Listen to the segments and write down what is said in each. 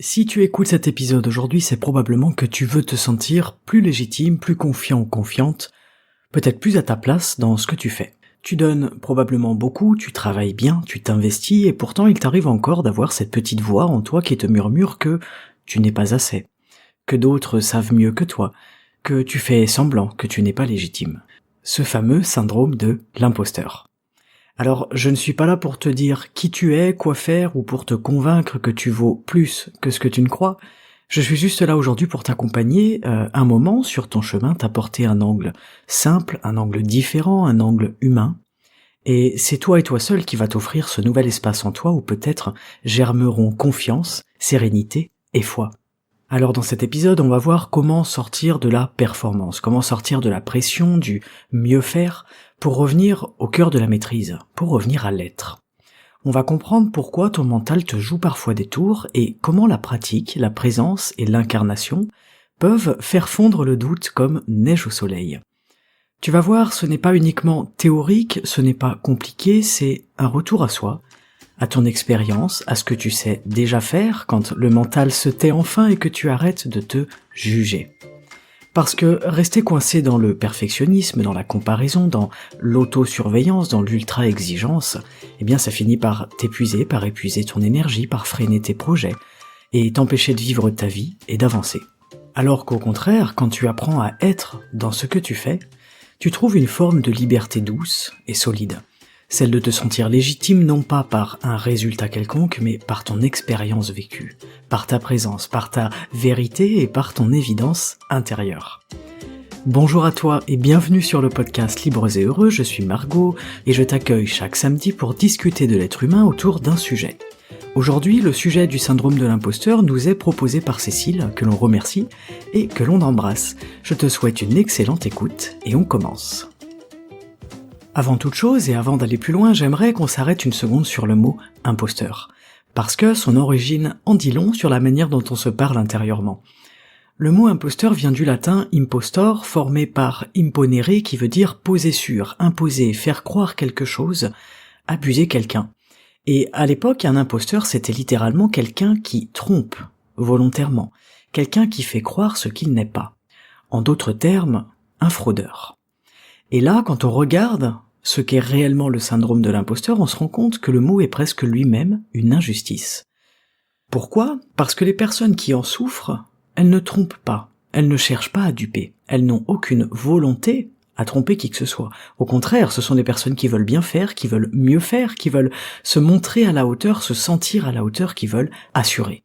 Si tu écoutes cet épisode aujourd'hui, c'est probablement que tu veux te sentir plus légitime, plus confiant ou confiante, peut-être plus à ta place dans ce que tu fais. Tu donnes probablement beaucoup, tu travailles bien, tu t'investis, et pourtant il t'arrive encore d'avoir cette petite voix en toi qui te murmure que tu n'es pas assez, que d'autres savent mieux que toi, que tu fais semblant que tu n'es pas légitime. Ce fameux syndrome de l'imposteur. Alors, je ne suis pas là pour te dire qui tu es, quoi faire, ou pour te convaincre que tu vaux plus que ce que tu ne crois. Je suis juste là aujourd'hui pour t'accompagner un moment sur ton chemin, t'apporter un angle simple, un angle différent, un angle humain. Et c'est toi et toi seul qui va t'offrir ce nouvel espace en toi où peut-être germeront confiance, sérénité et foi. Alors dans cet épisode, on va voir comment sortir de la performance, comment sortir de la pression, du mieux faire, pour revenir au cœur de la maîtrise, pour revenir à l'être. On va comprendre pourquoi ton mental te joue parfois des tours et comment la pratique, la présence et l'incarnation peuvent faire fondre le doute comme neige au soleil. Tu vas voir, ce n'est pas uniquement théorique, ce n'est pas compliqué, c'est un retour à soi, à ton expérience, à ce que tu sais déjà faire quand le mental se tait enfin et que tu arrêtes de te juger. Parce que rester coincé dans le perfectionnisme, dans la comparaison, dans l'auto-surveillance, dans l'ultra-exigence, eh bien ça finit par t'épuiser, par épuiser ton énergie, par freiner tes projets et t'empêcher de vivre ta vie et d'avancer. Alors qu'au contraire, quand tu apprends à être dans ce que tu fais, tu trouves une forme de liberté douce et solide. Celle de te sentir légitime non pas par un résultat quelconque, mais par ton expérience vécue, par ta présence, par ta vérité et par ton évidence intérieure. Bonjour à toi et bienvenue sur le podcast Libres et Heureux, je suis Margot et je t'accueille chaque samedi pour discuter de l'être humain autour d'un sujet. Aujourd'hui, le sujet du syndrome de l'imposteur nous est proposé par Cécile, que l'on remercie et que l'on embrasse. Je te souhaite une excellente écoute et on commence. Avant toute chose et avant d'aller plus loin, j'aimerais qu'on s'arrête une seconde sur le mot « imposteur », parce que son origine en dit long sur la manière dont on se parle intérieurement. Le mot « imposteur » vient du latin « impostor », formé par « imponere » qui veut dire « poser sur »,« imposer »,« faire croire quelque chose »,« abuser quelqu'un ». Et à l'époque, un imposteur, c'était littéralement quelqu'un qui trompe volontairement, quelqu'un qui fait croire ce qu'il n'est pas. En d'autres termes, un fraudeur. Et là, quand on regarde ce qu'est réellement le syndrome de l'imposteur, on se rend compte que le mot est presque lui-même une injustice. Pourquoi ? Parce que les personnes qui en souffrent, elles ne trompent pas, elles ne cherchent pas à duper, elles n'ont aucune volonté à tromper qui que ce soit. Au contraire, ce sont des personnes qui veulent bien faire, qui veulent mieux faire, qui veulent se montrer à la hauteur, se sentir à la hauteur, qui veulent assurer.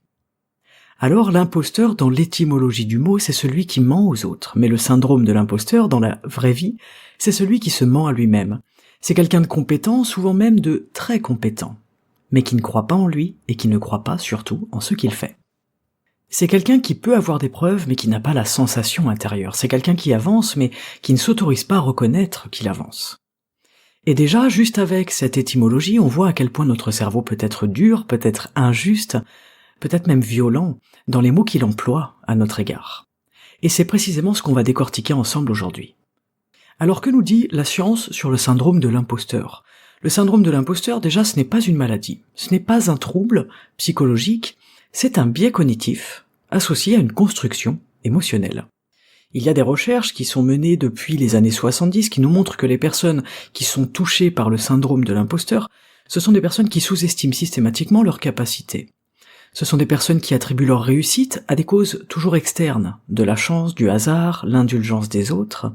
Alors l'imposteur, dans l'étymologie du mot, c'est celui qui ment aux autres, mais le syndrome de l'imposteur, dans la vraie vie, c'est celui qui se ment à lui-même. C'est quelqu'un de compétent, souvent même de très compétent, mais qui ne croit pas en lui et qui ne croit pas, surtout, en ce qu'il fait. C'est quelqu'un qui peut avoir des preuves, mais qui n'a pas la sensation intérieure. C'est quelqu'un qui avance, mais qui ne s'autorise pas à reconnaître qu'il avance. Et déjà, juste avec cette étymologie, on voit à quel point notre cerveau peut être dur, peut être injuste, peut-être même violent, dans les mots qu'il emploie à notre égard. Et c'est précisément ce qu'on va décortiquer ensemble aujourd'hui. Alors que nous dit la science sur le syndrome de l'imposteur ? Le syndrome de l'imposteur, déjà, ce n'est pas une maladie, ce n'est pas un trouble psychologique, c'est un biais cognitif associé à une construction émotionnelle. Il y a des recherches qui sont menées depuis les années 70 qui nous montrent que les personnes qui sont touchées par le syndrome de l'imposteur, ce sont des personnes qui sous-estiment systématiquement leurs capacités. Ce sont des personnes qui attribuent leur réussite à des causes toujours externes, de la chance, du hasard, l'indulgence des autres.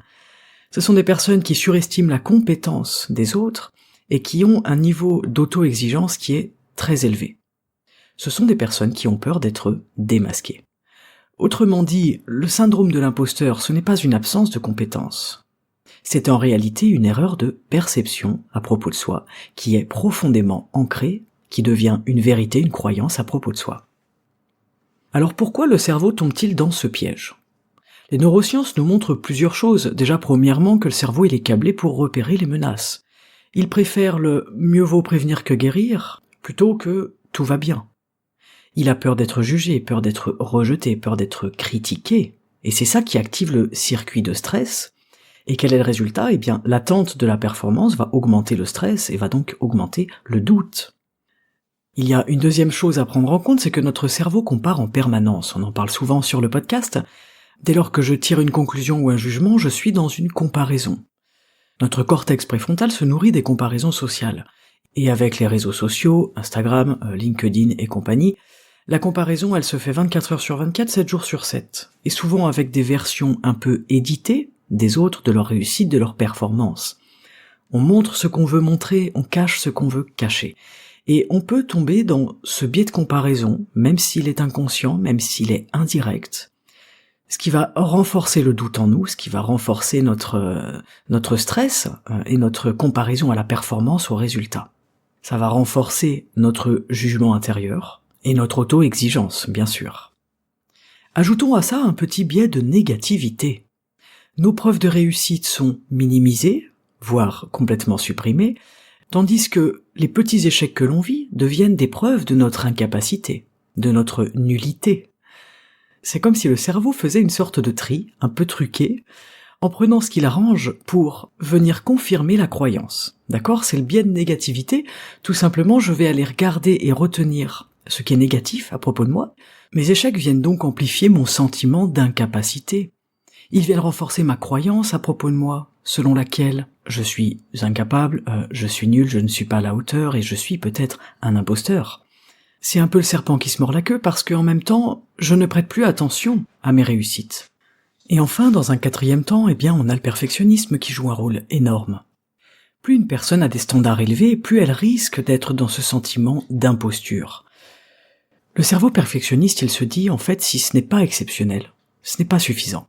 Ce sont des personnes qui surestiment la compétence des autres et qui ont un niveau d'auto-exigence qui est très élevé. Ce sont des personnes qui ont peur d'être démasquées. Autrement dit, le syndrome de l'imposteur, ce n'est pas une absence de compétence. C'est en réalité une erreur de perception à propos de soi qui est profondément ancrée, qui devient une vérité, une croyance à propos de soi. Alors pourquoi le cerveau tombe-t-il dans ce piège ? Les neurosciences nous montrent plusieurs choses. Déjà, premièrement, que le cerveau il est câblé pour repérer les menaces. Il préfère le « mieux vaut prévenir que guérir » plutôt que « tout va bien ». Il a peur d'être jugé, peur d'être rejeté, peur d'être critiqué. Et c'est ça qui active le circuit de stress. Et quel est le résultat ? Eh bien, l'attente de la performance va augmenter le stress et va donc augmenter le doute. Il y a une deuxième chose à prendre en compte, c'est que notre cerveau compare en permanence. On en parle souvent sur le podcast. Dès lors que je tire une conclusion ou un jugement, je suis dans une comparaison. Notre cortex préfrontal se nourrit des comparaisons sociales. Et avec les réseaux sociaux, Instagram, LinkedIn et compagnie, la comparaison, elle se fait 24 heures sur 24, 7 jours sur 7. Et souvent avec des versions un peu éditées des autres, de leur réussite, de leur performance. On montre ce qu'on veut montrer, on cache ce qu'on veut cacher. Et on peut tomber dans ce biais de comparaison, même s'il est inconscient, même s'il est indirect, ce qui va renforcer le doute en nous, ce qui va renforcer notre stress et notre comparaison à la performance, au résultat. Ça va renforcer notre jugement intérieur et notre auto-exigence, bien sûr. Ajoutons à ça un petit biais de négativité. Nos preuves de réussite sont minimisées, voire complètement supprimées, tandis que les petits échecs que l'on vit deviennent des preuves de notre incapacité, de notre nullité. C'est comme si le cerveau faisait une sorte de tri, un peu truqué, en prenant ce qu'il arrange pour venir confirmer la croyance. D'accord ? C'est le biais de négativité. Tout simplement, je vais aller regarder et retenir ce qui est négatif à propos de moi. Mes échecs viennent donc amplifier mon sentiment d'incapacité. Ils viennent renforcer ma croyance à propos de moi, selon laquelle je suis incapable, je suis nul, je ne suis pas à la hauteur et je suis peut-être un imposteur. C'est un peu le serpent qui se mord la queue parce qu'en même temps, je ne prête plus attention à mes réussites. Et enfin, dans un quatrième temps, on a le perfectionnisme qui joue un rôle énorme. Plus une personne a des standards élevés, plus elle risque d'être dans ce sentiment d'imposture. Le cerveau perfectionniste, il se dit, en fait, si ce n'est pas exceptionnel, ce n'est pas suffisant.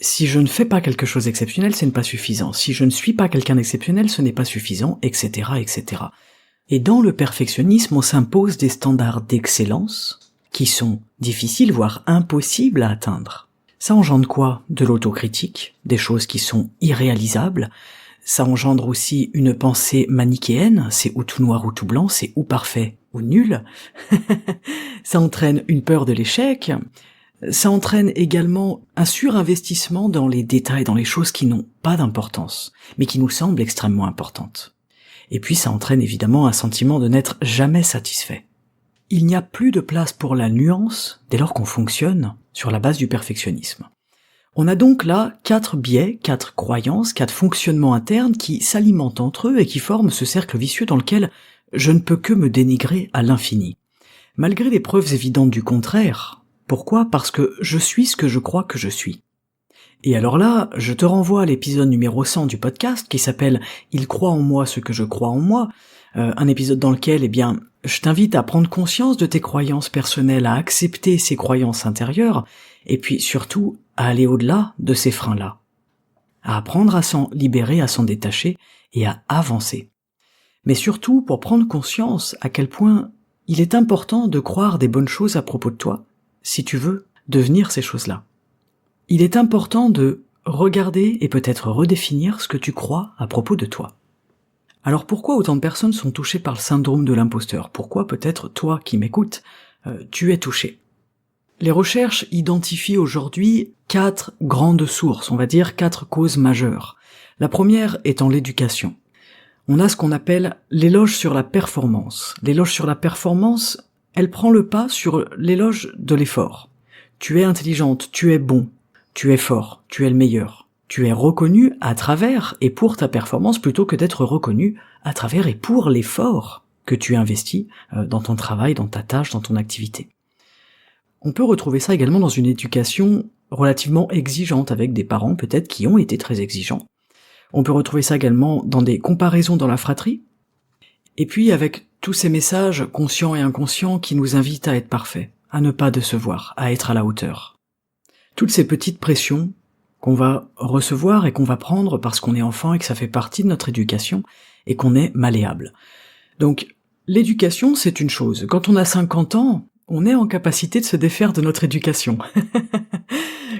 Si je ne fais pas quelque chose d'exceptionnel, ce n'est pas suffisant. Si je ne suis pas quelqu'un d'exceptionnel, ce n'est pas suffisant, etc., etc. Et dans le perfectionnisme, on s'impose des standards d'excellence qui sont difficiles, voire impossibles à atteindre. Ça engendre quoi ? De l'autocritique, des choses qui sont irréalisables. Ça engendre aussi une pensée manichéenne, c'est ou tout noir ou tout blanc, c'est ou parfait ou nul. Ça entraîne une peur de l'échec. Ça entraîne également un surinvestissement dans les détails, dans les choses qui n'ont pas d'importance, mais qui nous semblent extrêmement importantes. Et puis ça entraîne évidemment un sentiment de n'être jamais satisfait. Il n'y a plus de place pour la nuance dès lors qu'on fonctionne sur la base du perfectionnisme. On a donc là 4 biais, 4 croyances, 4 fonctionnements internes qui s'alimentent entre eux et qui forment ce cercle vicieux dans lequel je ne peux que me dénigrer à l'infini. Malgré les preuves évidentes du contraire. Pourquoi ? Parce que je suis ce que je crois que je suis. Et alors là, je te renvoie à l'épisode numéro 100 du podcast qui s'appelle « Il croit en moi ce que je crois en moi », un épisode dans lequel, je t'invite à prendre conscience de tes croyances personnelles, à accepter ces croyances intérieures, et puis surtout à aller au-delà de ces freins-là, à apprendre à s'en libérer, à s'en détacher et à avancer. Mais surtout pour prendre conscience à quel point il est important de croire des bonnes choses à propos de toi, si tu veux devenir ces choses-là. Il est important de regarder et peut-être redéfinir ce que tu crois à propos de toi. Alors pourquoi autant de personnes sont touchées par le syndrome de l'imposteur ? Pourquoi peut-être toi qui m'écoutes, tu es touché ? Les recherches identifient aujourd'hui 4 grandes sources, on va dire 4 causes majeures. La première étant l'éducation. On a ce qu'on appelle l'éloge sur la performance. L'éloge sur la performance, elle prend le pas sur l'éloge de l'effort. Tu es intelligente, tu es bon, tu es fort, tu es le meilleur. Tu es reconnu à travers et pour ta performance plutôt que d'être reconnu à travers et pour l'effort que tu investis dans ton travail, dans ta tâche, dans ton activité. On peut retrouver ça également dans une éducation relativement exigeante avec des parents peut-être qui ont été très exigeants. On peut retrouver ça également dans des comparaisons dans la fratrie. Et puis avec tous ces messages conscients et inconscients qui nous invitent à être parfaits, à ne pas décevoir, à être à la hauteur. Toutes ces petites pressions qu'on va recevoir et qu'on va prendre parce qu'on est enfant et que ça fait partie de notre éducation et qu'on est malléable. Donc, l'éducation, c'est une chose. Quand on a 50 ans, on est en capacité de se défaire de notre éducation.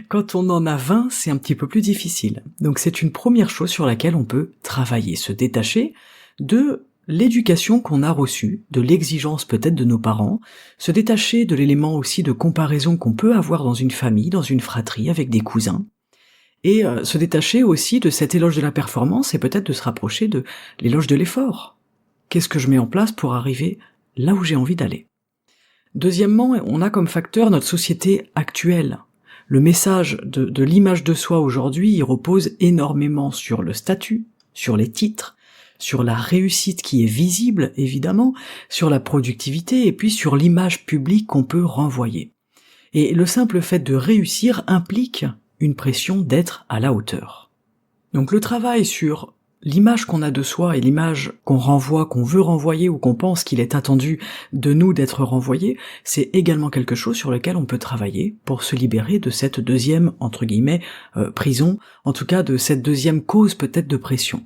Quand on en a 20, c'est un petit peu plus difficile. Donc c'est une première chose sur laquelle on peut travailler, se détacher de l'éducation qu'on a reçue, de l'exigence peut-être de nos parents, se détacher de l'élément aussi de comparaison qu'on peut avoir dans une famille, dans une fratrie, avec des cousins, et se détacher aussi de cet éloge de la performance et peut-être de se rapprocher de l'éloge de l'effort. Qu'est-ce que je mets en place pour arriver là où j'ai envie d'aller. Deuxièmement, on a comme facteur notre société actuelle. Le message de l'image de soi aujourd'hui, il repose énormément sur le statut, sur les titres, sur la réussite qui est visible, évidemment, sur la productivité et puis sur l'image publique qu'on peut renvoyer. Et le simple fait de réussir implique une pression d'être à la hauteur. Donc le travail sur l'image qu'on a de soi et l'image qu'on renvoie, qu'on veut renvoyer ou qu'on pense qu'il est attendu de nous d'être renvoyé, c'est également quelque chose sur lequel on peut travailler pour se libérer de cette deuxième, entre guillemets, prison, en tout cas de cette deuxième cause peut-être de pression.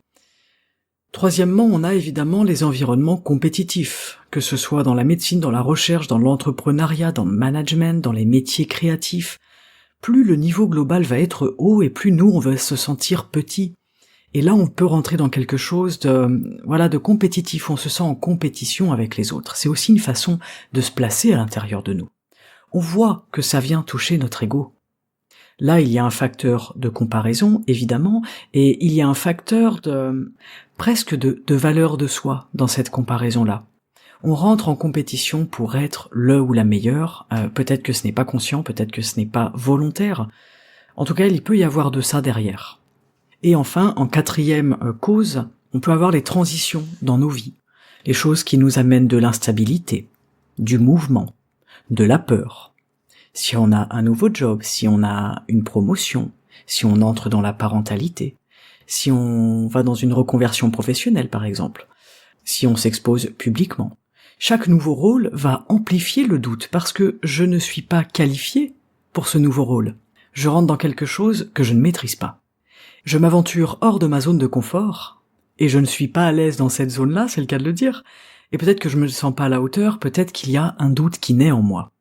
Troisièmement, on a évidemment les environnements compétitifs, que ce soit dans la médecine, dans la recherche, dans l'entrepreneuriat, dans le management, dans les métiers créatifs. Plus le niveau global va être haut et plus nous on va se sentir petit. Et là on peut rentrer dans quelque chose de compétitif, on se sent en compétition avec les autres. C'est aussi une façon de se placer à l'intérieur de nous. On voit que ça vient toucher notre ego. Là, il y a un facteur de comparaison, évidemment, et il y a un facteur presque de valeur de soi dans cette comparaison-là. On rentre en compétition pour être le ou la meilleure, peut-être que ce n'est pas conscient, peut-être que ce n'est pas volontaire. En tout cas, il peut y avoir de ça derrière. Et enfin, en quatrième cause, on peut avoir les transitions dans nos vies, les choses qui nous amènent de l'instabilité, du mouvement, de la peur. Si on a un nouveau job, si on a une promotion, si on entre dans la parentalité, si on va dans une reconversion professionnelle par exemple, si on s'expose publiquement. Chaque nouveau rôle va amplifier le doute parce que je ne suis pas qualifié pour ce nouveau rôle. Je rentre dans quelque chose que je ne maîtrise pas. Je m'aventure hors de ma zone de confort et je ne suis pas à l'aise dans cette zone-là, c'est le cas de le dire, et peut-être que je me sens pas à la hauteur, peut-être qu'il y a un doute qui naît en moi.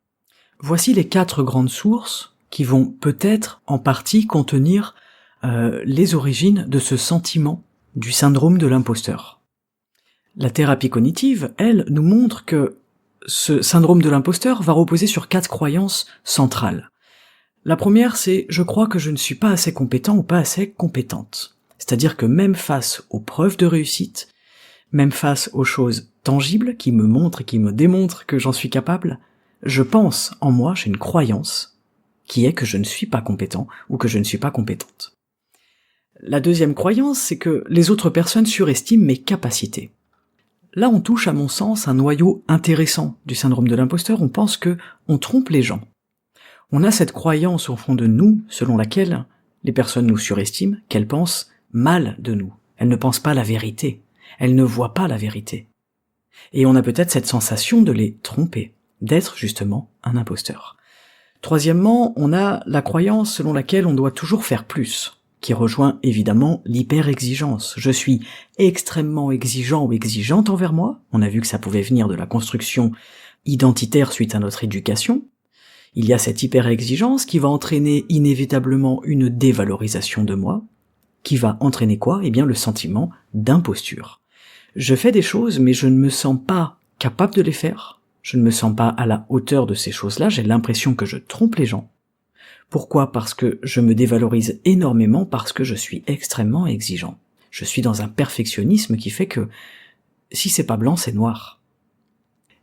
Voici les 4 grandes sources qui vont peut-être en partie contenir les origines de ce sentiment du syndrome de l'imposteur. La thérapie cognitive, elle, nous montre que ce syndrome de l'imposteur va reposer sur 4 croyances centrales. La première, c'est « je crois que je ne suis pas assez compétent ou pas assez compétente ». C'est-à-dire que même face aux preuves de réussite, même face aux choses tangibles qui me montrent et qui me démontrent que j'en suis capable, je pense en moi, j'ai une croyance qui est que je ne suis pas compétent ou que je ne suis pas compétente. La deuxième croyance, c'est que les autres personnes surestiment mes capacités. Là, on touche à mon sens un noyau intéressant du syndrome de l'imposteur, on pense que on trompe les gens. On a cette croyance au fond de nous, selon laquelle les personnes nous surestiment, qu'elles pensent mal de nous. Elles ne pensent pas la vérité. Elles ne voient pas la vérité. Et on a peut-être cette sensation de les tromper, d'être justement un imposteur. Troisièmement, on a la croyance selon laquelle on doit toujours faire plus, qui rejoint évidemment l'hyper-exigence. Je suis extrêmement exigeant ou exigeante envers moi. On a vu que ça pouvait venir de la construction identitaire suite à notre éducation. Il y a cette hyper-exigence qui va entraîner inévitablement une dévalorisation de moi, qui va entraîner quoi ? Eh bien le sentiment d'imposture. Je fais des choses, mais je ne me sens pas capable de les faire. Je ne me sens pas à la hauteur de ces choses-là, j'ai l'impression que je trompe les gens. Pourquoi ? Parce que je me dévalorise énormément, parce que je suis extrêmement exigeant. Je suis dans un perfectionnisme qui fait que si c'est pas blanc, c'est noir.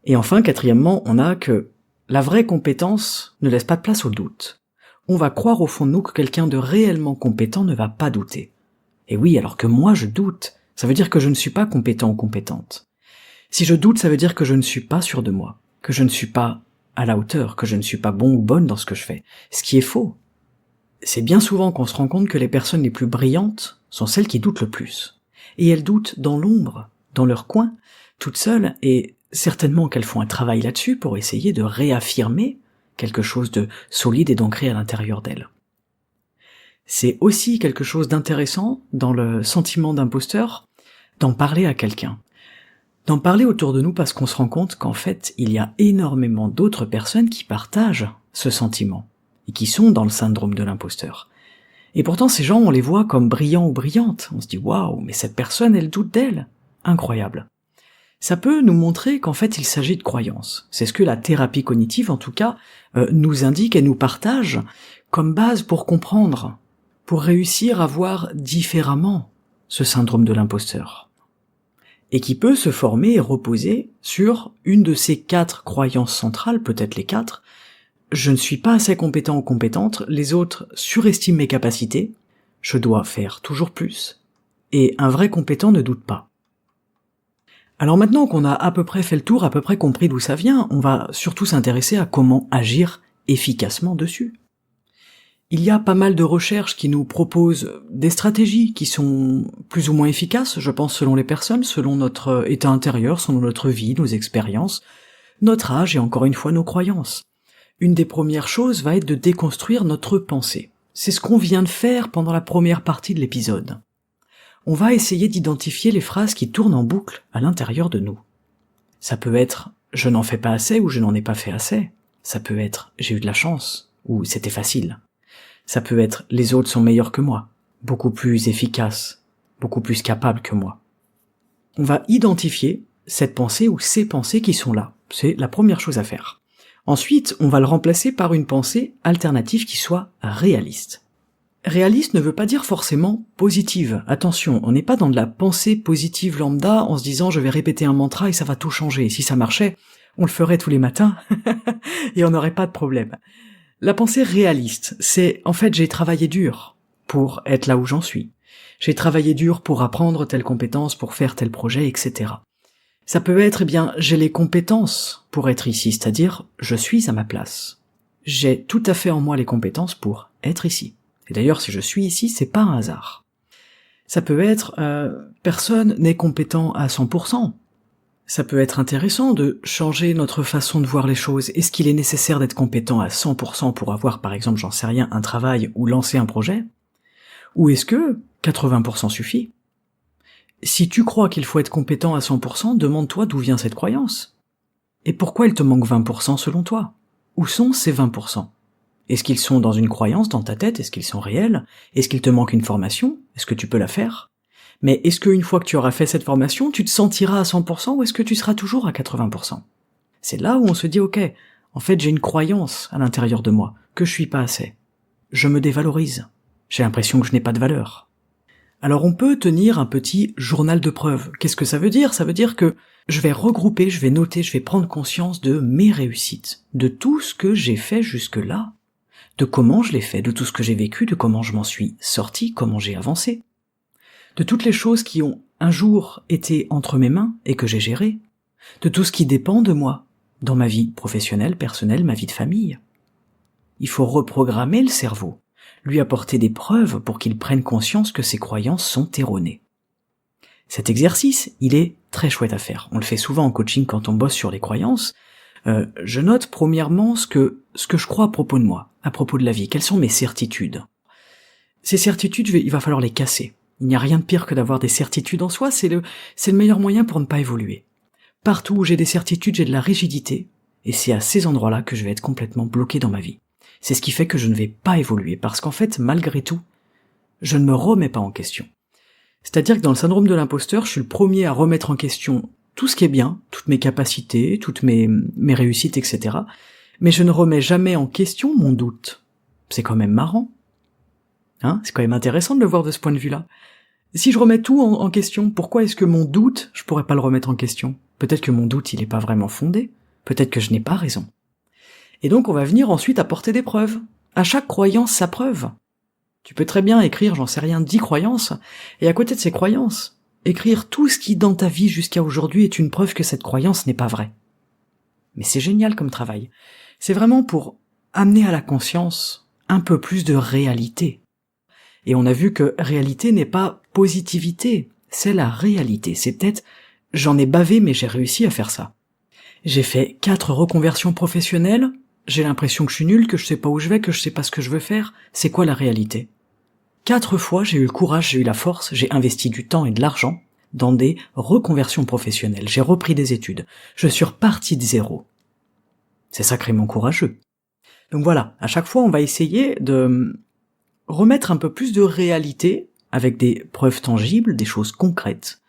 Et enfin, quatrièmement, on a que la vraie compétence ne laisse pas de place au doute. On va croire au fond de nous que quelqu'un de réellement compétent ne va pas douter. Et oui, alors que moi je doute, ça veut dire que je ne suis pas compétent ou compétente. Si je doute, ça veut dire que je ne suis pas sûr de moi, que je ne suis pas à la hauteur, que je ne suis pas bon ou bonne dans ce que je fais. Ce qui est faux. C'est bien souvent qu'on se rend compte que les personnes les plus brillantes sont celles qui doutent le plus. Et elles doutent dans l'ombre, dans leur coin, toutes seules, et certainement qu'elles font un travail là-dessus pour essayer de réaffirmer quelque chose de solide et d'ancré à l'intérieur d'elles. C'est aussi quelque chose d'intéressant dans le sentiment d'imposteur, d'en parler à quelqu'un. D'en parler autour de nous parce qu'on se rend compte qu'en fait, il y a énormément d'autres personnes qui partagent ce sentiment et qui sont dans le syndrome de l'imposteur. Et pourtant, ces gens, on les voit comme brillants ou brillantes. On se dit « Waouh, mais cette personne, elle doute d'elle !» Incroyable. Ça peut nous montrer qu'en fait, il s'agit de croyances. C'est ce que la thérapie cognitive, en tout cas, nous indique et nous partage comme base pour comprendre, pour réussir à voir différemment ce syndrome de l'imposteur. et qui peut se former et reposer sur une de ces 4 croyances centrales, peut-être les 4. Je ne suis pas assez compétent ou compétente, les autres surestiment mes capacités, je dois faire toujours plus, et un vrai compétent ne doute pas. Alors maintenant qu'on a à peu près fait le tour, à peu près compris d'où ça vient, on va surtout s'intéresser à comment agir efficacement dessus. Il y a pas mal de recherches qui nous proposent des stratégies qui sont plus ou moins efficaces, je pense selon les personnes, selon notre état intérieur, selon notre vie, nos expériences, notre âge et encore une fois nos croyances. Une des premières choses va être de déconstruire notre pensée. C'est ce qu'on vient de faire pendant la première partie de l'épisode. On va essayer d'identifier les phrases qui tournent en boucle à l'intérieur de nous. Ça peut être « je n'en fais pas assez » ou « je n'en ai pas fait assez ». Ça peut être « j'ai eu de la chance » ou « c'était facile ». Ça peut être « les autres sont meilleurs que moi », beaucoup plus efficaces, beaucoup plus capables que moi. On va identifier cette pensée ou ces pensées qui sont là. C'est la première chose à faire. Ensuite, on va le remplacer par une pensée alternative qui soit réaliste. Réaliste ne veut pas dire forcément positive. Attention, on n'est pas dans de la pensée positive lambda en se disant je vais répéter un mantra et ça va tout changer. Si ça marchait, on le ferait tous les matins et on n'aurait pas de problème. La pensée réaliste, c'est en fait j'ai travaillé dur pour être là où j'en suis. J'ai travaillé dur pour apprendre telle compétence, pour faire tel projet, etc. Ça peut être, eh bien, j'ai les compétences pour être ici, c'est-à-dire je suis à ma place. J'ai tout à fait en moi les compétences pour être ici. Et d'ailleurs, si je suis ici, c'est pas un hasard. Ça peut être, personne n'est compétent à 100%. Ça peut être intéressant de changer notre façon de voir les choses. Est-ce qu'il est nécessaire d'être compétent à 100% pour avoir, par exemple, j'en sais rien, un travail ou lancer un projet? Ou est-ce que 80% suffit? Si tu crois qu'il faut être compétent à 100%, demande-toi d'où vient cette croyance. Et pourquoi il te manque 20% selon toi? Où sont ces 20%? Est-ce qu'ils sont dans une croyance dans ta tête? Est-ce qu'ils sont réels? Est-ce qu'il te manque une formation? Est-ce que tu peux la faire? Mais est-ce qu'une fois que tu auras fait cette formation, tu te sentiras à 100% ou est-ce que tu seras toujours à 80%? C'est là où on se dit, ok, en fait j'ai une croyance à l'intérieur de moi, que je suis pas assez. Je me dévalorise. J'ai l'impression que je n'ai pas de valeur. Alors on peut tenir un petit journal de preuves. Qu'est-ce que ça veut dire? Ça veut dire que je vais regrouper, je vais noter, je vais prendre conscience de mes réussites, de tout ce que j'ai fait jusque-là, de comment je l'ai fait, de tout ce que j'ai vécu, de comment je m'en suis sorti, comment j'ai avancé, de toutes les choses qui ont un jour été entre mes mains et que j'ai gérées, de tout ce qui dépend de moi, dans ma vie professionnelle, personnelle, ma vie de famille. Il faut reprogrammer le cerveau, lui apporter des preuves pour qu'il prenne conscience que ses croyances sont erronées. Cet exercice, il est très chouette à faire. On le fait souvent en coaching quand on bosse sur les croyances. Je note premièrement ce que je crois à propos de moi, à propos de la vie. Quelles sont mes certitudes? Ces certitudes, il va falloir les casser. Il n'y a rien de pire que d'avoir des certitudes en soi, c'est le meilleur moyen pour ne pas évoluer. Partout où j'ai des certitudes, j'ai de la rigidité, et c'est à ces endroits-là que je vais être complètement bloqué dans ma vie. C'est ce qui fait que je ne vais pas évoluer, parce qu'en fait, malgré tout, je ne me remets pas en question. C'est-à-dire que dans le syndrome de l'imposteur, je suis le premier à remettre en question tout ce qui est bien, toutes mes capacités, toutes mes réussites, etc. Mais je ne remets jamais en question mon doute. C'est quand même marrant. Hein, c'est quand même intéressant de le voir de ce point de vue-là. Si je remets tout en question, pourquoi est-ce que mon doute, je pourrais pas le remettre en question? Peut-être que mon doute, il est pas vraiment fondé. Peut-être que je n'ai pas raison. Et donc on va venir ensuite apporter des preuves. À chaque croyance, sa preuve. Tu peux très bien écrire, j'en sais rien, 10 croyances, et à côté de ces croyances, écrire tout ce qui dans ta vie jusqu'à aujourd'hui est une preuve que cette croyance n'est pas vraie. Mais c'est génial comme travail. C'est vraiment pour amener à la conscience un peu plus de réalité. Et on a vu que réalité n'est pas positivité, c'est la réalité. C'est peut-être, j'en ai bavé mais j'ai réussi à faire ça. J'ai fait 4 reconversions professionnelles, j'ai l'impression que je suis nul, que je sais pas où je vais, que je sais pas ce que je veux faire. C'est quoi la réalité? 4 fois, j'ai eu le courage, j'ai eu la force, j'ai investi du temps et de l'argent dans des reconversions professionnelles. J'ai repris des études. Je suis reparti de zéro. C'est sacrément courageux. Donc voilà, à chaque fois, on va essayer de remettre un peu plus de réalité avec des preuves tangibles, des choses concrètes,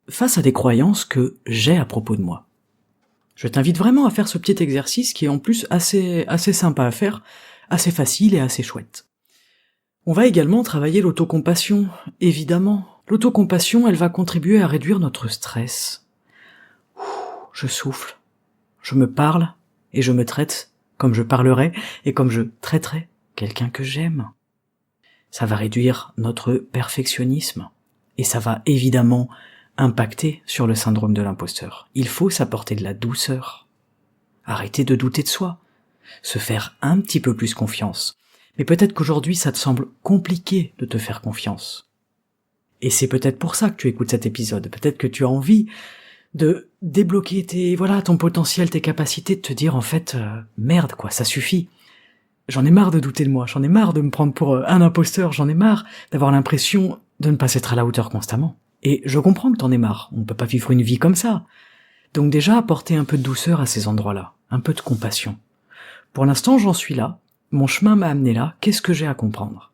face à des croyances que j'ai à propos de moi. Je t'invite vraiment à faire ce petit exercice qui est en plus assez sympa à faire, assez facile et assez chouette. On va également travailler l'autocompassion, évidemment. L'autocompassion, elle va contribuer à réduire notre stress. Je souffle, je me parle et je me traite comme je parlerais et comme je traiterais quelqu'un que j'aime. Ça va réduire notre perfectionnisme et ça va évidemment impacter sur le syndrome de l'imposteur. Il faut s'apporter de la douceur. Arrêter de douter de soi. Se faire un petit peu plus confiance. Mais peut-être qu'aujourd'hui ça te semble compliqué de te faire confiance. Et c'est peut-être pour ça que tu écoutes cet épisode. Peut-être que tu as envie de débloquer ton potentiel, tes capacités, de te dire en fait, merde quoi, ça suffit. J'en ai marre de douter de moi, j'en ai marre de me prendre pour un imposteur, j'en ai marre d'avoir l'impression de ne pas être à la hauteur constamment. Et je comprends que t'en aies marre, on ne peut pas vivre une vie comme ça. Donc déjà, apporter un peu de douceur à ces endroits-là, un peu de compassion. Pour l'instant, j'en suis là, mon chemin m'a amené là, qu'est-ce que j'ai à comprendre?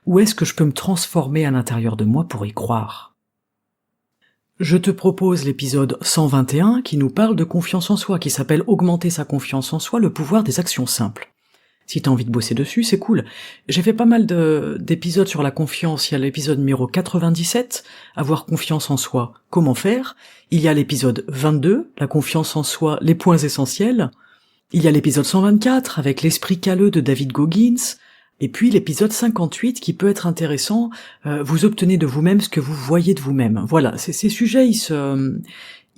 Où est-ce que je peux me transformer à l'intérieur de moi pour y croire? Je te propose l'épisode 121 qui nous parle de confiance en soi, qui s'appelle « Augmenter sa confiance en soi, le pouvoir des actions simples ». Si t'as envie de bosser dessus, c'est cool. J'ai fait pas mal d'épisodes sur la confiance. Il y a l'épisode numéro 97, avoir confiance en soi, comment faire. Il y a l'épisode 22, la confiance en soi, les points essentiels. Il y a l'épisode 124, avec l'esprit calleux de David Goggins. Et puis l'épisode 58 qui peut être intéressant, vous obtenez de vous-même ce que vous voyez de vous-même. Voilà, ces sujets, ils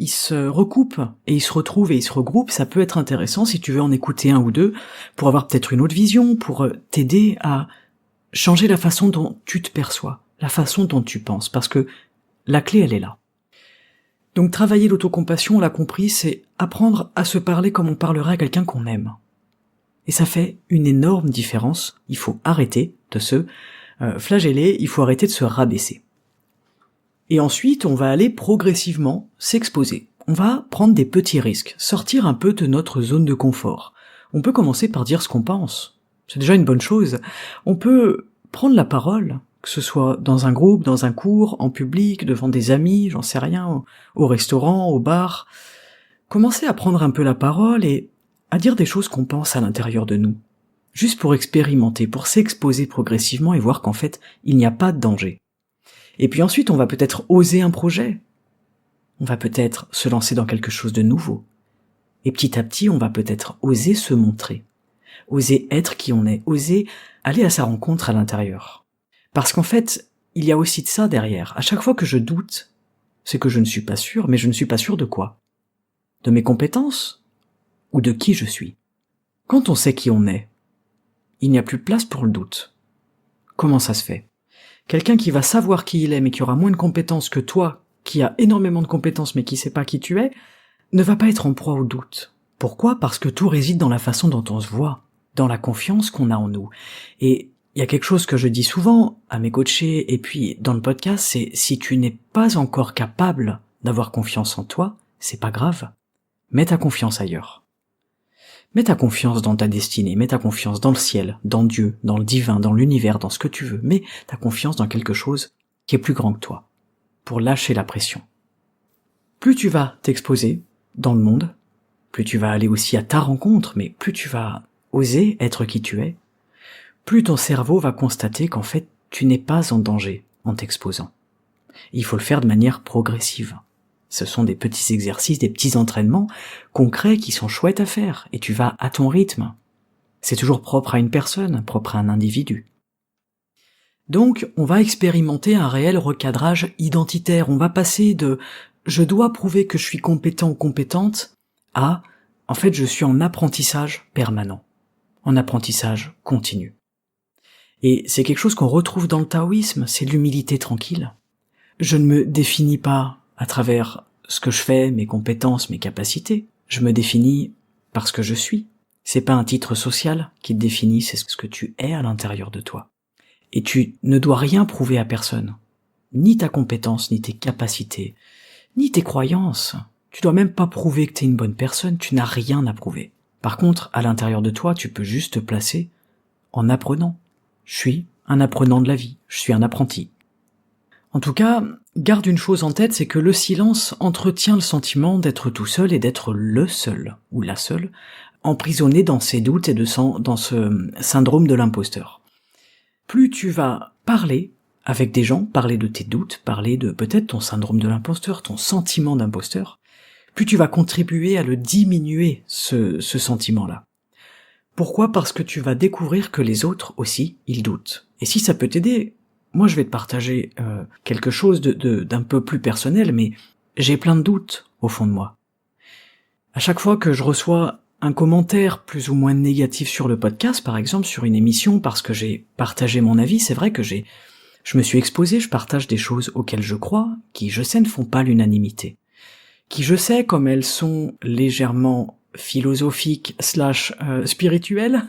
se recoupent et ils se retrouvent et ils se regroupent, ça peut être intéressant si tu veux en écouter un ou deux, pour avoir peut-être une autre vision, pour t'aider à changer la façon dont tu te perçois, la façon dont tu penses, parce que la clé elle est là. Donc travailler l'autocompassion, on l'a compris, c'est apprendre à se parler comme on parlerait à quelqu'un qu'on aime. Et ça fait une énorme différence, il faut arrêter de se flageller, il faut arrêter de se rabaisser. Et ensuite, on va aller progressivement s'exposer. On va prendre des petits risques, sortir un peu de notre zone de confort. On peut commencer par dire ce qu'on pense. C'est déjà une bonne chose. On peut prendre la parole, que ce soit dans un groupe, dans un cours, en public, devant des amis, j'en sais rien, au restaurant, au bar. Commencer à prendre un peu la parole et à dire des choses qu'on pense à l'intérieur de nous. Juste pour expérimenter, pour s'exposer progressivement et voir qu'en fait, il n'y a pas de danger. Et puis ensuite, on va peut-être oser un projet. On va peut-être se lancer dans quelque chose de nouveau. Et petit à petit, on va peut-être oser se montrer. Oser être qui on est. Oser aller à sa rencontre à l'intérieur. Parce qu'en fait, il y a aussi de ça derrière. À chaque fois que je doute, c'est que je ne suis pas sûr, mais je ne suis pas sûr de quoi? De mes compétences? Ou de qui je suis? Quand on sait qui on est, il n'y a plus de place pour le doute. Comment ça se fait? Quelqu'un qui va savoir qui il est mais qui aura moins de compétences que toi, qui a énormément de compétences mais qui sait pas qui tu es, ne va pas être en proie au doute. Pourquoi? Parce que tout réside dans la façon dont on se voit, dans la confiance qu'on a en nous. Et il y a quelque chose que je dis souvent à mes coachés et puis dans le podcast, c'est si tu n'es pas encore capable d'avoir confiance en toi, c'est pas grave. Mets ta confiance ailleurs. Mets ta confiance dans ta destinée, mets ta confiance dans le ciel, dans Dieu, dans le divin, dans l'univers, dans ce que tu veux. Mets ta confiance dans quelque chose qui est plus grand que toi, pour lâcher la pression. Plus tu vas t'exposer dans le monde, plus tu vas aller aussi à ta rencontre, mais plus tu vas oser être qui tu es, plus ton cerveau va constater qu'en fait, tu n'es pas en danger en t'exposant. Il faut le faire de manière progressive. Ce sont des petits exercices, des petits entraînements concrets qui sont chouettes à faire, et tu vas à ton rythme. C'est toujours propre à une personne, propre à un individu. Donc, on va expérimenter un réel recadrage identitaire. On va passer de « je dois prouver que je suis compétent ou compétente » à « en fait, je suis en apprentissage permanent, en apprentissage continu ». Et c'est quelque chose qu'on retrouve dans le taoïsme, c'est l'humilité tranquille. Je ne me définis pas à travers ce que je fais, mes compétences, mes capacités. Je me définis par ce que je suis. C'est pas un titre social qui te définit, c'est ce que tu es à l'intérieur de toi. Et tu ne dois rien prouver à personne. Ni ta compétence, ni tes capacités, ni tes croyances. Tu dois même pas prouver que t'es une bonne personne, tu n'as rien à prouver. Par contre, à l'intérieur de toi, tu peux juste te placer en apprenant. Je suis un apprenant de la vie, je suis un apprenti. En tout cas, garde une chose en tête, c'est que le silence entretient le sentiment d'être tout seul et d'être le seul, ou la seule, emprisonné dans ses doutes et dans ce syndrome de l'imposteur. Plus tu vas parler avec des gens, parler de tes doutes, parler de peut-être ton syndrome de l'imposteur, ton sentiment d'imposteur, plus tu vas contribuer à le diminuer, ce sentiment-là. Pourquoi ? Parce que tu vas découvrir que les autres aussi, ils doutent. Et si ça peut t'aider, moi je vais te partager quelque chose d'un peu plus personnel, mais j'ai plein de doutes au fond de moi. À chaque fois que je reçois un commentaire plus ou moins négatif sur le podcast, par exemple sur une émission, parce que j'ai partagé mon avis, c'est vrai que je me suis exposé, je partage des choses auxquelles je crois, qui je sais ne font pas l'unanimité, qui je sais, comme elles sont légèrement philosophiques / spirituelles,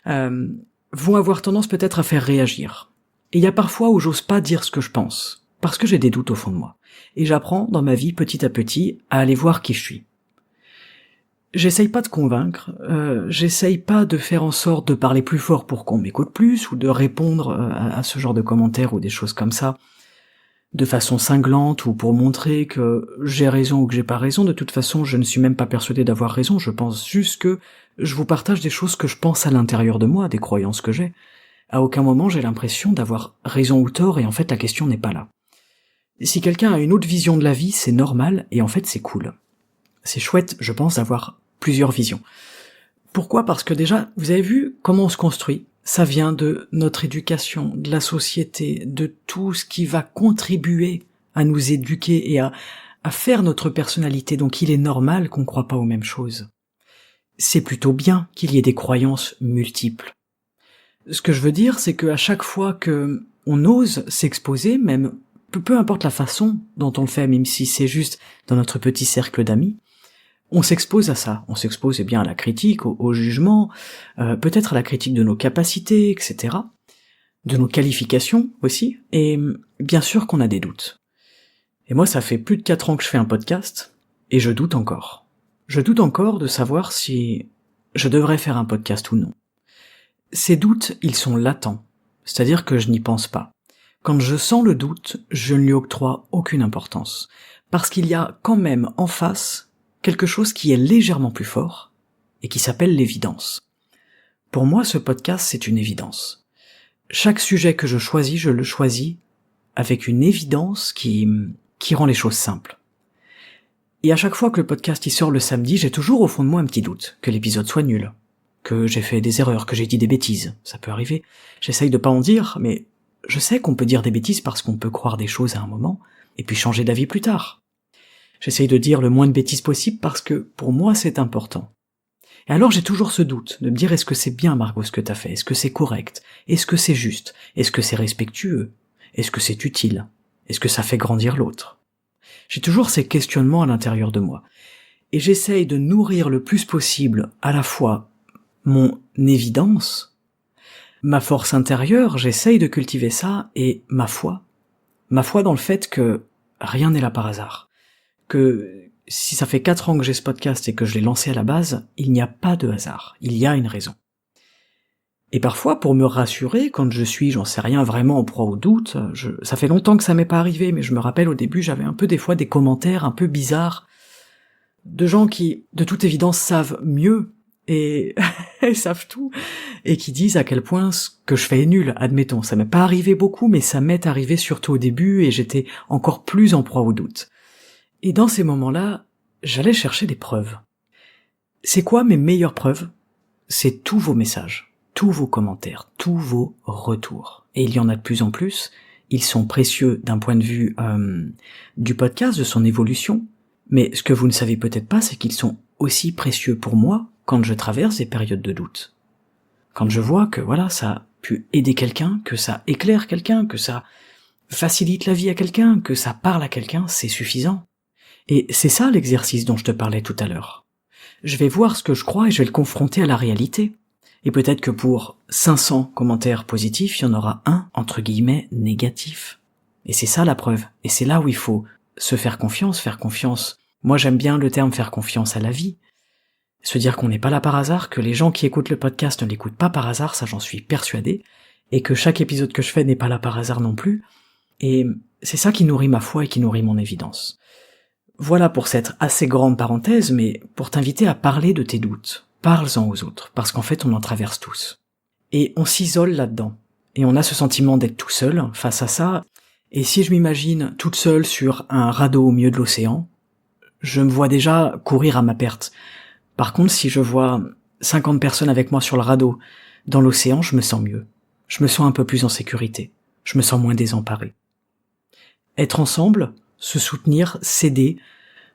vont avoir tendance peut-être à faire réagir. Et il y a parfois où j'ose pas dire ce que je pense, parce que j'ai des doutes au fond de moi. Et j'apprends dans ma vie petit à petit à aller voir qui je suis. J'essaye pas de convaincre, j'essaye pas de faire en sorte de parler plus fort pour qu'on m'écoute plus, ou de répondre à ce genre de commentaires ou des choses comme ça, de façon cinglante, ou pour montrer que j'ai raison ou que j'ai pas raison. De toute façon, je ne suis même pas persuadé d'avoir raison, je pense juste que je vous partage des choses que je pense à l'intérieur de moi, des croyances que j'ai. À aucun moment j'ai l'impression d'avoir raison ou tort, et en fait la question n'est pas là. Si quelqu'un a une autre vision de la vie, c'est normal, et en fait c'est cool. C'est chouette, je pense, d'avoir plusieurs visions. Pourquoi ? Parce que déjà, vous avez vu comment on se construit. Ça vient de notre éducation, de la société, de tout ce qui va contribuer à nous éduquer et à faire notre personnalité. Donc il est normal qu'on ne croit pas aux mêmes choses. C'est plutôt bien qu'il y ait des croyances multiples. Ce que je veux dire, c'est qu'à chaque fois que on ose s'exposer, même peu importe la façon dont on le fait, même si c'est juste dans notre petit cercle d'amis, on s'expose à ça. On s'expose à la critique, au jugement, peut-être à la critique de nos capacités, etc., de nos qualifications aussi, et bien sûr qu'on a des doutes. Et moi, ça fait plus de 4 ans que je fais un podcast, et je doute encore. Je doute encore de savoir si je devrais faire un podcast ou non. Ces doutes, ils sont latents, c'est-à-dire que je n'y pense pas. Quand je sens le doute, je ne lui octroie aucune importance, parce qu'il y a quand même en face quelque chose qui est légèrement plus fort, et qui s'appelle l'évidence. Pour moi, ce podcast, c'est une évidence. Chaque sujet que je choisis, je le choisis avec une évidence qui rend les choses simples. Et à chaque fois que le podcast y sort le samedi, j'ai toujours au fond de moi un petit doute, que l'épisode soit nul, que j'ai fait des erreurs, que j'ai dit des bêtises, ça peut arriver. J'essaye de pas en dire, mais je sais qu'on peut dire des bêtises parce qu'on peut croire des choses à un moment, et puis changer d'avis plus tard. J'essaye de dire le moins de bêtises possible parce que, pour moi, c'est important. Et alors j'ai toujours ce doute, de me dire est-ce que c'est bien, Margot, ce que t'as fait? Est-ce que c'est correct? Est-ce que c'est juste? Est-ce que c'est respectueux? Est-ce que c'est utile? Est-ce que ça fait grandir l'autre? J'ai toujours ces questionnements à l'intérieur de moi. Et j'essaye de nourrir le plus possible à la fois mon évidence, ma force intérieure, j'essaye de cultiver ça, et ma foi dans le fait que rien n'est là par hasard. Que si ça fait 4 ans que j'ai ce podcast et que je l'ai lancé à la base, il n'y a pas de hasard, il y a une raison. Et parfois, pour me rassurer, quand je suis, j'en sais rien, vraiment en proie au doute, ça fait longtemps que ça m'est pas arrivé, mais je me rappelle au début, j'avais un peu des fois des commentaires un peu bizarres, de gens qui, de toute évidence, savent mieux, et savent tout, et qui disent à quel point ce que je fais est nul, admettons. Ça m'est pas arrivé beaucoup, mais ça m'est arrivé surtout au début, et j'étais encore plus en proie au doute. Et dans ces moments-là, j'allais chercher des preuves. C'est quoi mes meilleures preuves? C'est tous vos messages, tous vos commentaires, tous vos retours. Et il y en a de plus en plus. Ils sont précieux d'un point de vue du podcast, de son évolution. Mais ce que vous ne savez peut-être pas, c'est qu'ils sont aussi précieux pour moi quand je traverse des périodes de doute. Quand je vois que voilà, ça a pu aider quelqu'un, que ça éclaire quelqu'un, que ça facilite la vie à quelqu'un, que ça parle à quelqu'un, c'est suffisant. Et c'est ça l'exercice dont je te parlais tout à l'heure. Je vais voir ce que je crois et je vais le confronter à la réalité. Et peut-être que pour 500 commentaires positifs, il y en aura un, entre guillemets, négatif. Et c'est ça la preuve. Et c'est là où il faut se faire confiance. Moi j'aime bien le terme faire confiance à la vie. Se dire qu'on n'est pas là par hasard, que les gens qui écoutent le podcast ne l'écoutent pas par hasard, ça j'en suis persuadé. Et que chaque épisode que je fais n'est pas là par hasard non plus. Et c'est ça qui nourrit ma foi et qui nourrit mon évidence. Voilà pour cette assez grande parenthèse, mais pour t'inviter à parler de tes doutes. Parle-en aux autres, parce qu'en fait on en traverse tous. Et on s'isole là-dedans. Et on a ce sentiment d'être tout seul face à ça. Et si je m'imagine toute seule sur un radeau au milieu de l'océan, je me vois déjà courir à ma perte. Par contre, si je vois 50 personnes avec moi sur le radeau dans l'océan, je me sens mieux. Je me sens un peu plus en sécurité. Je me sens moins désemparé. Être ensemble, se soutenir, s'aider,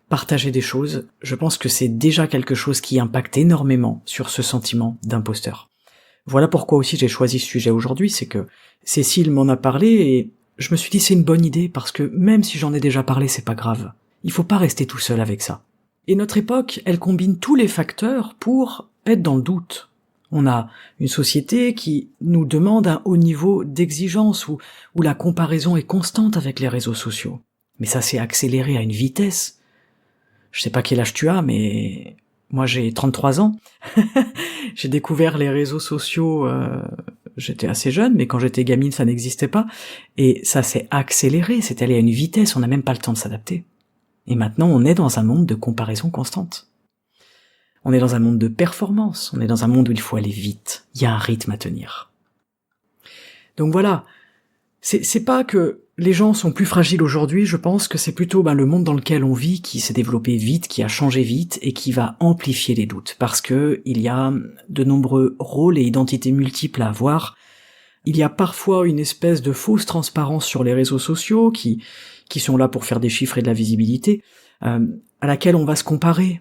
partager des choses, je pense que c'est déjà quelque chose qui impacte énormément sur ce sentiment d'imposteur. Voilà pourquoi aussi j'ai choisi ce sujet aujourd'hui, c'est que Cécile m'en a parlé et je me suis dit c'est une bonne idée parce que même si j'en ai déjà parlé, c'est pas grave. Il faut pas rester tout seul avec ça. Et notre époque, elle combine tous les facteurs pour être dans le doute. On a une société qui nous demande un haut niveau d'exigence où la comparaison est constante avec les réseaux sociaux. Mais ça s'est accéléré à une vitesse. Je sais pas quel âge tu as, mais moi j'ai 33 ans. J'ai découvert les réseaux sociaux, j'étais assez jeune, mais quand j'étais gamine ça n'existait pas. Et ça s'est accéléré, c'est allé à une vitesse, on n'a même pas le temps de s'adapter. Et maintenant on est dans un monde de comparaison constante. On est dans un monde de performance, on est dans un monde où il faut aller vite, il y a un rythme à tenir. Donc voilà, c'est pas que les gens sont plus fragiles aujourd'hui, je pense que c'est plutôt le monde dans lequel on vit qui s'est développé vite, qui a changé vite et qui va amplifier les doutes, parce que il y a de nombreux rôles et identités multiples à avoir. Il y a parfois une espèce de fausse transparence sur les réseaux sociaux qui sont là pour faire des chiffres et de la visibilité, à laquelle on va se comparer,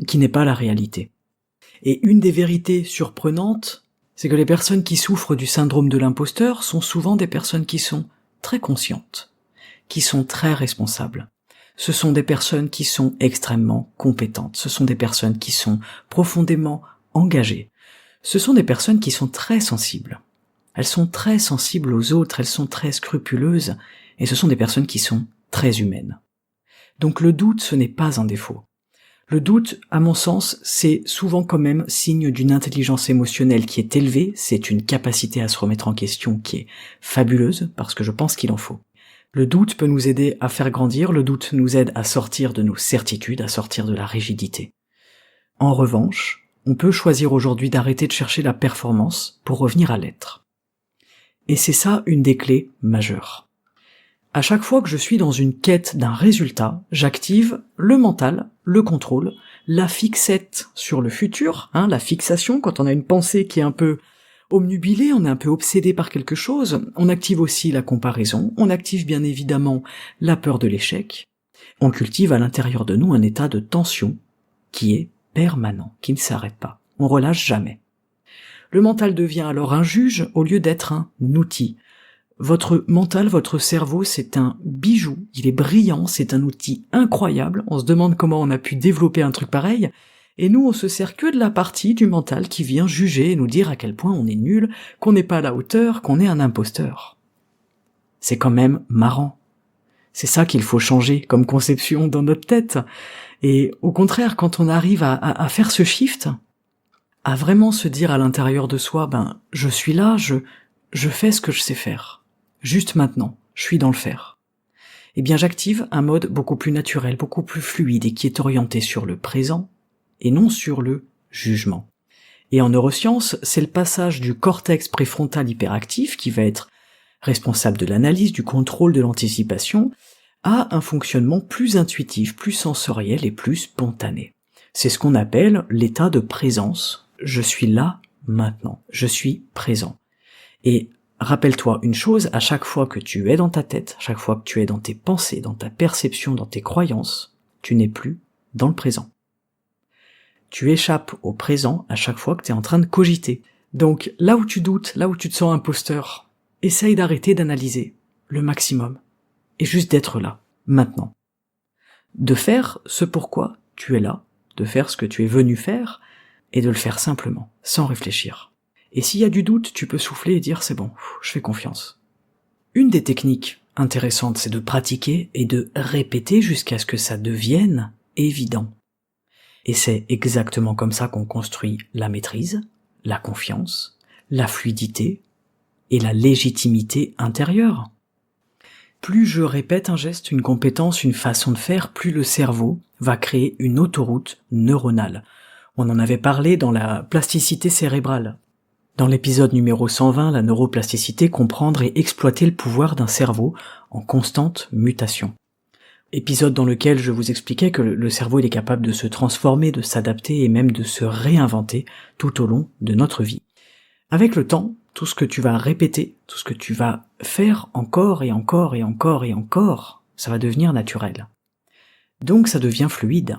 qui n'est pas la réalité. Et une des vérités surprenantes, c'est que les personnes qui souffrent du syndrome de l'imposteur sont souvent des personnes qui sont très conscientes, qui sont très responsables. Ce sont des personnes qui sont extrêmement compétentes, ce sont des personnes qui sont profondément engagées, ce sont des personnes qui sont très sensibles. Elles sont très sensibles aux autres, elles sont très scrupuleuses, et ce sont des personnes qui sont très humaines. Donc le doute, ce n'est pas un défaut. Le doute, à mon sens, c'est souvent quand même signe d'une intelligence émotionnelle qui est élevée, c'est une capacité à se remettre en question qui est fabuleuse, parce que je pense qu'il en faut. Le doute peut nous aider à faire grandir, le doute nous aide à sortir de nos certitudes, à sortir de la rigidité. En revanche, on peut choisir aujourd'hui d'arrêter de chercher la performance pour revenir à l'être. Et c'est ça une des clés majeures. À chaque fois que je suis dans une quête d'un résultat, j'active le mental, le contrôle, la fixette sur le futur, la fixation quand on a une pensée qui est un peu obnubilée, on est un peu obsédé par quelque chose, on active aussi la comparaison, on active bien évidemment la peur de l'échec, on cultive à l'intérieur de nous un état de tension qui est permanent, qui ne s'arrête pas, on relâche jamais. Le mental devient alors un juge au lieu d'être un outil. Votre mental, votre cerveau, c'est un bijou, il est brillant, c'est un outil incroyable, on se demande comment on a pu développer un truc pareil, et nous on se sert que de la partie du mental qui vient juger et nous dire à quel point on est nul, qu'on n'est pas à la hauteur, qu'on est un imposteur. C'est quand même marrant. C'est ça qu'il faut changer comme conception dans notre tête. Et au contraire, quand on arrive à faire ce shift, à vraiment se dire à l'intérieur de soi, je suis là, je fais ce que je sais faire. Juste maintenant, je suis dans le faire. Eh bien, j'active un mode beaucoup plus naturel, beaucoup plus fluide et qui est orienté sur le présent et non sur le jugement. Et en neurosciences, c'est le passage du cortex préfrontal hyperactif qui va être responsable de l'analyse, du contrôle, de l'anticipation, à un fonctionnement plus intuitif, plus sensoriel et plus spontané. C'est ce qu'on appelle l'état de présence. Je suis là, maintenant. Je suis présent. Et rappelle-toi une chose, à chaque fois que tu es dans ta tête, à chaque fois que tu es dans tes pensées, dans ta perception, dans tes croyances, tu n'es plus dans le présent. Tu échappes au présent à chaque fois que tu es en train de cogiter. Donc là où tu doutes, là où tu te sens imposteur, essaye d'arrêter d'analyser le maximum et juste d'être là, maintenant. De faire ce pourquoi tu es là, de faire ce que tu es venu faire et de le faire simplement, sans réfléchir. Et s'il y a du doute, tu peux souffler et dire c'est bon, je fais confiance. Une des techniques intéressantes, c'est de pratiquer et de répéter jusqu'à ce que ça devienne évident. Et c'est exactement comme ça qu'on construit la maîtrise, la confiance, la fluidité et la légitimité intérieure. Plus je répète un geste, une compétence, une façon de faire, plus le cerveau va créer une autoroute neuronale. On en avait parlé dans la plasticité cérébrale. Dans l'épisode numéro 120, la neuroplasticité, comprendre et exploiter le pouvoir d'un cerveau en constante mutation. Épisode dans lequel je vous expliquais que le cerveau il est capable de se transformer, de s'adapter et même de se réinventer tout au long de notre vie. Avec le temps, tout ce que tu vas répéter, tout ce que tu vas faire encore et encore et encore et encore, ça va devenir naturel. Donc ça devient fluide,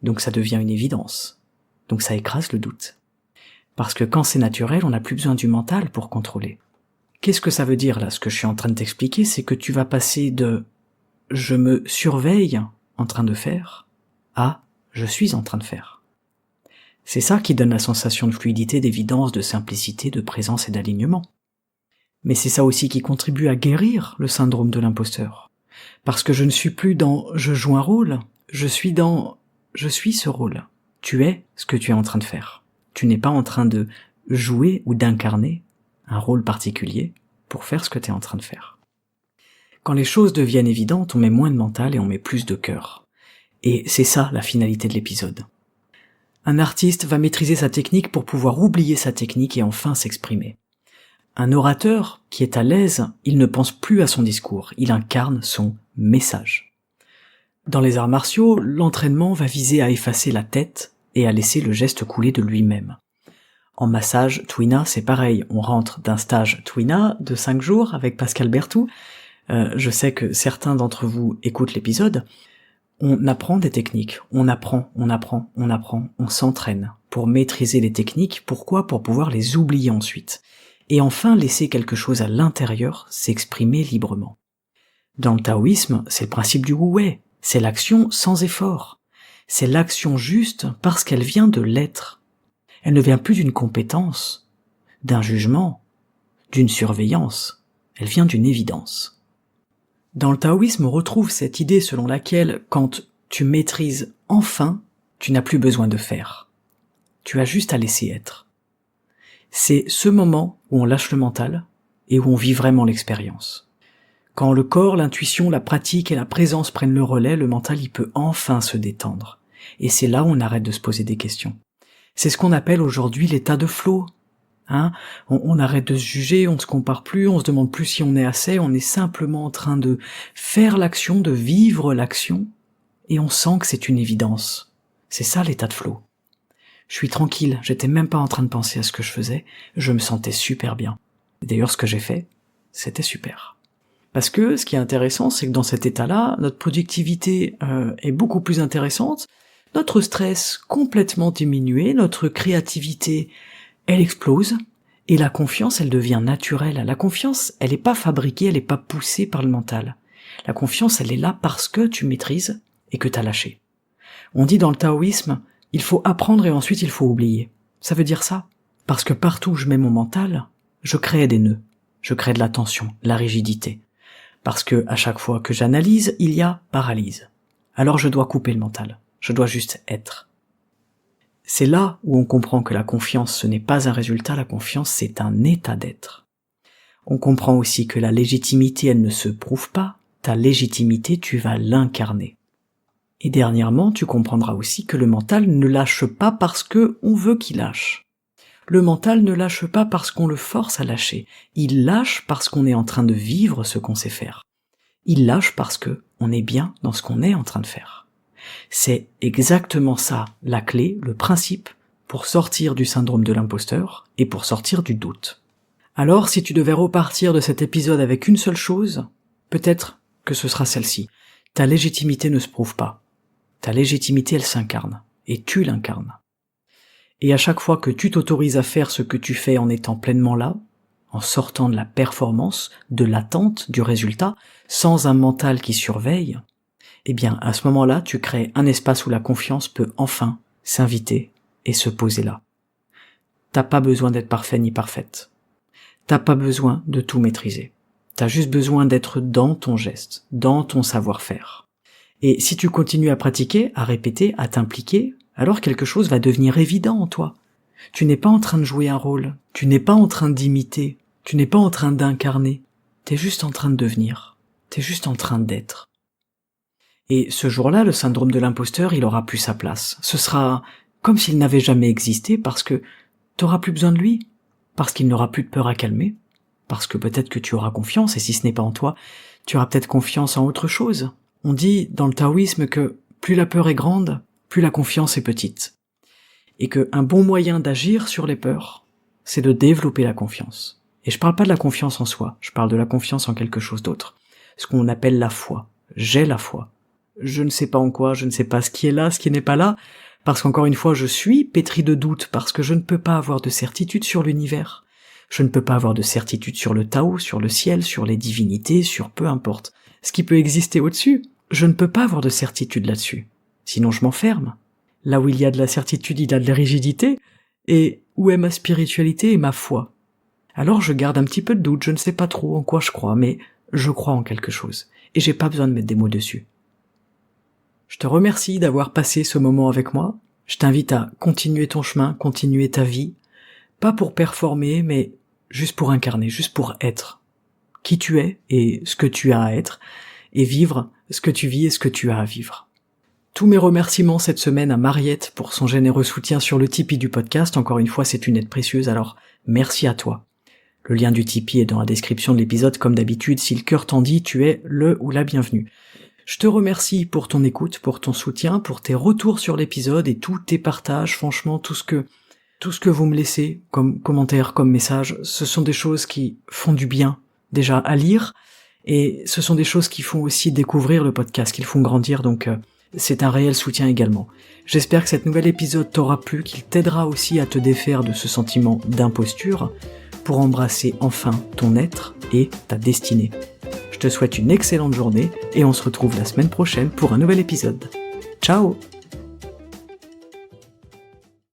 donc ça devient une évidence, donc ça écrase le doute. Parce que quand c'est naturel, on n'a plus besoin du mental pour contrôler. Qu'est-ce que ça veut dire là? Ce que je suis en train de t'expliquer, c'est que tu vas passer de « je me surveille en train de faire » à « je suis en train de faire ». C'est ça qui donne la sensation de fluidité, d'évidence, de simplicité, de présence et d'alignement. Mais c'est ça aussi qui contribue à guérir le syndrome de l'imposteur. Parce que je ne suis plus dans « je joue un rôle », je suis dans « je suis ce rôle ». Tu es ce que tu es en train de faire. Tu n'es pas en train de jouer ou d'incarner un rôle particulier pour faire ce que tu es en train de faire. Quand les choses deviennent évidentes, on met moins de mental et on met plus de cœur. Et c'est ça la finalité de l'épisode. Un artiste va maîtriser sa technique pour pouvoir oublier sa technique et enfin s'exprimer. Un orateur qui est à l'aise, il ne pense plus à son discours, il incarne son message. Dans les arts martiaux, l'entraînement va viser à effacer la tête et à laisser le geste couler de lui-même. En massage Twina, c'est pareil, on rentre d'un stage Twina de 5 jours avec Pascal Berthoud. Je sais que certains d'entre vous écoutent l'épisode. On apprend des techniques, on apprend, on s'entraîne pour maîtriser les techniques. Pourquoi? Pour pouvoir les oublier ensuite. Et enfin laisser quelque chose à l'intérieur s'exprimer librement. Dans le taoïsme, c'est le principe du wu-wei, c'est l'action sans effort. C'est l'action juste parce qu'elle vient de l'être. Elle ne vient plus d'une compétence, d'un jugement, d'une surveillance. Elle vient d'une évidence. Dans le taoïsme, on retrouve cette idée selon laquelle, quand tu maîtrises enfin, tu n'as plus besoin de faire. Tu as juste à laisser être. C'est ce moment où on lâche le mental et où on vit vraiment l'expérience. Quand le corps, l'intuition, la pratique et la présence prennent le relais, le mental il peut enfin se détendre. Et c'est là où on arrête de se poser des questions. C'est ce qu'on appelle aujourd'hui l'état de flow. On arrête de se juger, on ne se compare plus, on se demande plus si on est assez, on est simplement en train de faire l'action, de vivre l'action, et on sent que c'est une évidence. C'est ça l'état de flow. Je suis tranquille, j'étais même pas en train de penser à ce que je faisais, je me sentais super bien. D'ailleurs, ce que j'ai fait, c'était super. Parce que ce qui est intéressant, c'est que dans cet état-là, notre productivité est beaucoup plus intéressante, notre stress complètement diminué, notre créativité, elle explose, et la confiance, elle devient naturelle. La confiance, elle n'est pas fabriquée, elle n'est pas poussée par le mental. La confiance, elle est là parce que tu maîtrises et que tu as lâché. On dit dans le taoïsme, il faut apprendre et ensuite il faut oublier. Ça veut dire ça, parce que partout où je mets mon mental, je crée des nœuds, je crée de la tension, la rigidité. Parce que à chaque fois que j'analyse, il y a paralyse. Alors je dois couper le mental, je dois juste être. C'est là où on comprend que la confiance, ce n'est pas un résultat, la confiance, c'est un état d'être. On comprend aussi que la légitimité, elle ne se prouve pas, ta légitimité, tu vas l'incarner. Et dernièrement, tu comprendras aussi que le mental ne lâche pas parce que on veut qu'il lâche. Le mental ne lâche pas parce qu'on le force à lâcher. Il lâche parce qu'on est en train de vivre ce qu'on sait faire. Il lâche parce que on est bien dans ce qu'on est en train de faire. C'est exactement ça, la clé, le principe, pour sortir du syndrome de l'imposteur et pour sortir du doute. Alors, si tu devais repartir de cet épisode avec une seule chose, peut-être que ce sera celle-ci. Ta légitimité ne se prouve pas. Ta légitimité, elle s'incarne. Et tu l'incarnes. Et à chaque fois que tu t'autorises à faire ce que tu fais en étant pleinement là, en sortant de la performance, de l'attente, du résultat, sans un mental qui surveille, eh bien, à ce moment-là, tu crées un espace où la confiance peut enfin s'inviter et se poser là. T'as pas besoin d'être parfait ni parfaite. T'as pas besoin de tout maîtriser. T'as juste besoin d'être dans ton geste, dans ton savoir-faire. Et si tu continues à pratiquer, à répéter, à t'impliquer, alors quelque chose va devenir évident en toi. Tu n'es pas en train de jouer un rôle, tu n'es pas en train d'imiter, tu n'es pas en train d'incarner, t'es juste en train de devenir, t'es juste en train d'être. Et ce jour-là, le syndrome de l'imposteur, il aura plus sa place. Ce sera comme s'il n'avait jamais existé parce que t'auras plus besoin de lui, parce qu'il n'aura plus de peur à calmer, parce que peut-être que tu auras confiance, et si ce n'est pas en toi, tu auras peut-être confiance en autre chose. On dit dans le taoïsme que plus la peur est grande, plus la confiance est petite. Et qu'un bon moyen d'agir sur les peurs, c'est de développer la confiance. Et je parle pas de la confiance en soi, je parle de la confiance en quelque chose d'autre. Ce qu'on appelle la foi. J'ai la foi. Je ne sais pas en quoi, je ne sais pas ce qui est là, ce qui n'est pas là, parce qu'encore une fois je suis pétri de doutes, parce que je ne peux pas avoir de certitude sur l'univers. Je ne peux pas avoir de certitude sur le Tao, sur le ciel, sur les divinités, sur peu importe. Ce qui peut exister au-dessus, je ne peux pas avoir de certitude là-dessus. Sinon je m'enferme. Là où il y a de la certitude, il y a de la rigidité, et où est ma spiritualité et ma foi? Alors je garde un petit peu de doute, je ne sais pas trop en quoi je crois, mais je crois en quelque chose, et j'ai pas besoin de mettre des mots dessus. Je te remercie d'avoir passé ce moment avec moi, je t'invite à continuer ton chemin, continuer ta vie, pas pour performer, mais juste pour incarner, juste pour être qui tu es et ce que tu as à être, et vivre ce que tu vis et ce que tu as à vivre. Tous mes remerciements cette semaine à Mariette pour son généreux soutien sur le Tipeee du podcast. Encore une fois, c'est une aide précieuse, alors merci à toi. Le lien du Tipeee est dans la description de l'épisode comme d'habitude. Si le cœur t'en dit, tu es le ou la bienvenue. Je te remercie pour ton écoute, pour ton soutien, pour tes retours sur l'épisode et tous tes partages. Franchement, tout ce que vous me laissez comme commentaires, comme messages, ce sont des choses qui font du bien déjà à lire, et ce sont des choses qui font aussi découvrir le podcast, qui le font grandir, donc c'est un réel soutien également. J'espère que cet nouvel épisode t'aura plu, qu'il t'aidera aussi à te défaire de ce sentiment d'imposture pour embrasser enfin ton être et ta destinée. Je te souhaite une excellente journée et on se retrouve la semaine prochaine pour un nouvel épisode. Ciao!